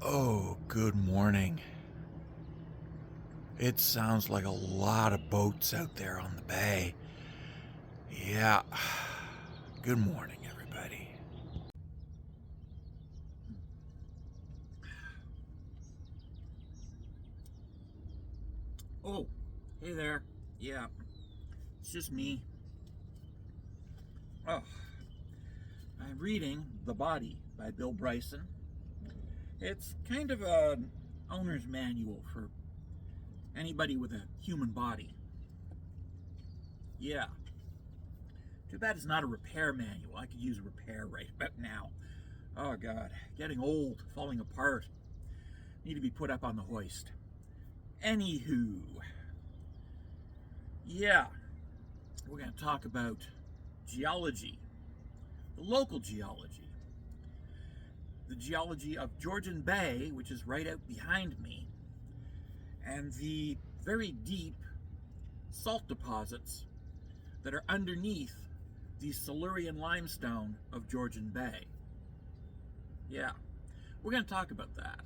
Oh, good morning. It sounds like a lot of boats out there on the bay. Yeah. Good morning, everybody. Oh, hey there. Yeah, it's just me. Oh, I'm reading The Body by Bill Bryson. It's kind of an owner's manual for anybody with a human body. Yeah. Too bad it's not a repair manual. I could use a repair right about now. Oh, God. Getting old, falling apart. Need to be put up on the hoist. Anywho. Yeah. We're going to talk about geology. The local geology. The geology of Georgian Bay, which is right out behind me, and the very deep salt deposits that are underneath the Silurian limestone of Georgian Bay. Yeah, we're going to talk about that.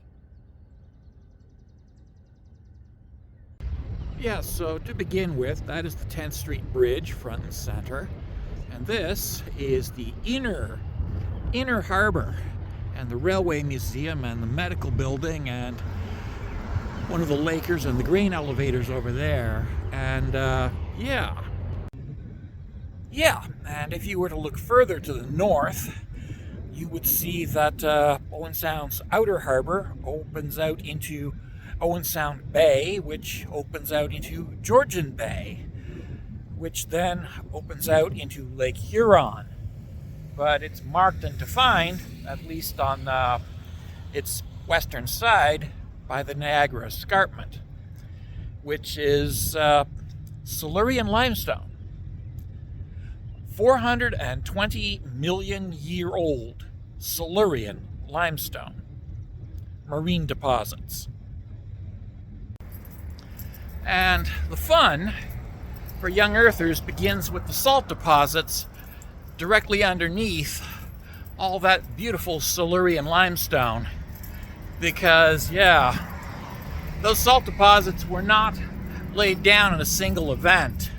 Yeah, so to begin with, that is the 10th Street Bridge, front and center. And this is the inner harbor, and the Railway Museum, and the medical building, and one of the Lakers and the grain elevators over there. And yeah. And if you were to look further to the north, you would see that Owen Sound's outer harbor opens out into Owen Sound Bay, which opens out into Georgian Bay, which then opens out into Lake Huron. But it's marked and defined, at least on its western side, by the Niagara Escarpment, which is Silurian limestone. 420 million year old Silurian limestone marine deposits. And the fun for young earthers begins with the salt deposits directly underneath all that beautiful Silurian limestone, because those salt deposits were not laid down in a single event.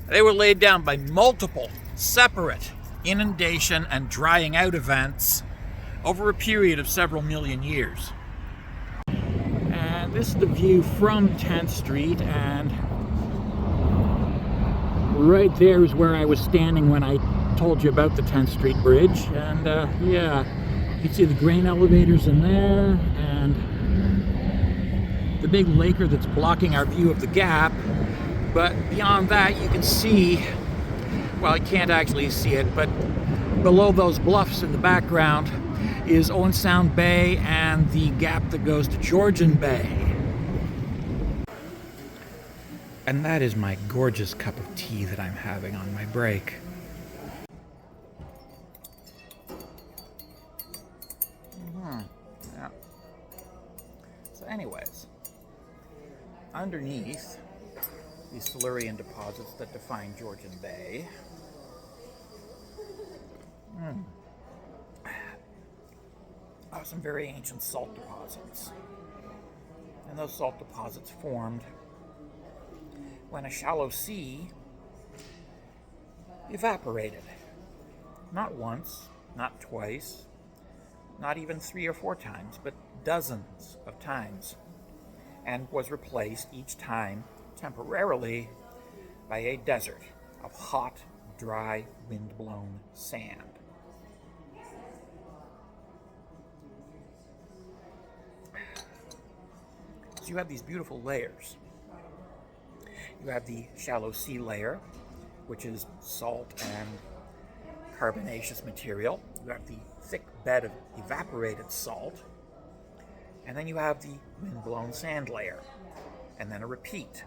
They were laid down by multiple separate inundation and drying out events over a period of several million years. And this is the view from 10th Street, and right there is where I was standing when I told you about the 10th Street Bridge. And you can see the grain elevators in there, and the big laker that's blocking our view of the gap. But beyond that, you can see, well, you can't actually see it, but below those bluffs in the background is Owen Sound Bay and the gap that goes to Georgian Bay. And that is my gorgeous cup of tea that I'm having on my break. Yeah. So anyways, underneath these Silurian deposits that define Georgian Bay, are some very ancient salt deposits. And those salt deposits formed when a shallow sea evaporated. Not once, not twice, not even 3 or 4 times, but dozens of times, and was replaced each time temporarily by a desert of hot, dry, wind-blown sand. So you have these beautiful layers. You have the shallow sea layer, which is salt and carbonaceous material. You have the thick bed of evaporated salt. And then you have the wind-blown sand layer. And then a repeat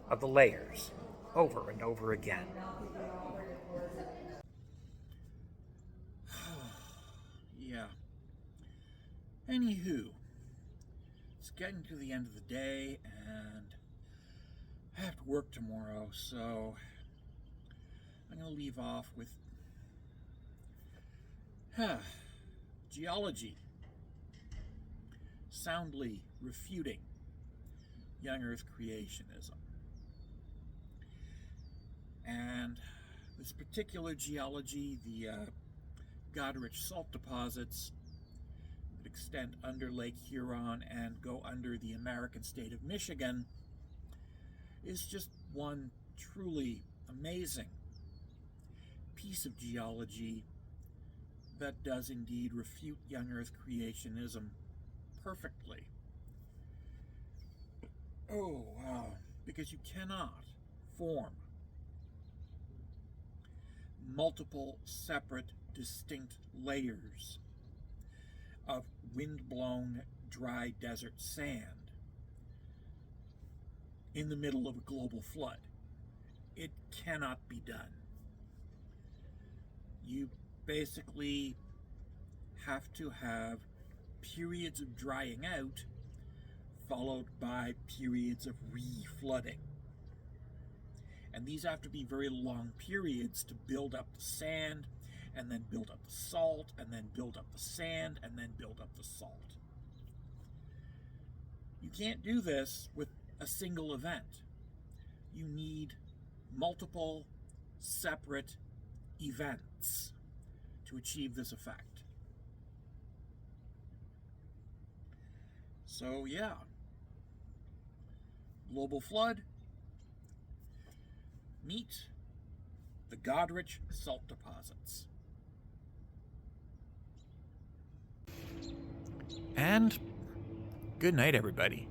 of the layers over and over again. Yeah. Anywho, it's getting to the end of the day, and I have to work tomorrow, so I'm going to leave off with geology. soundly refuting Young Earth Creationism. And this particular geology, the God-rich salt deposits that extend under Lake Huron and go under the American state of Michigan, is just one truly amazing piece of geology that does indeed refute Young Earth Creationism perfectly. Oh, wow. Because you cannot form multiple separate, distinct layers of wind-blown, dry desert sand in the middle of a global flood. It cannot be done. You basically have to have periods of drying out followed by periods of re-flooding. And these have to be very long periods to build up the sand, and then build up the salt, and then build up the sand, and then build up the salt. You can't do this with a single event. You need multiple separate events to achieve this effect. So yeah, global flood, meet the God-rich salt deposits. And good night, everybody.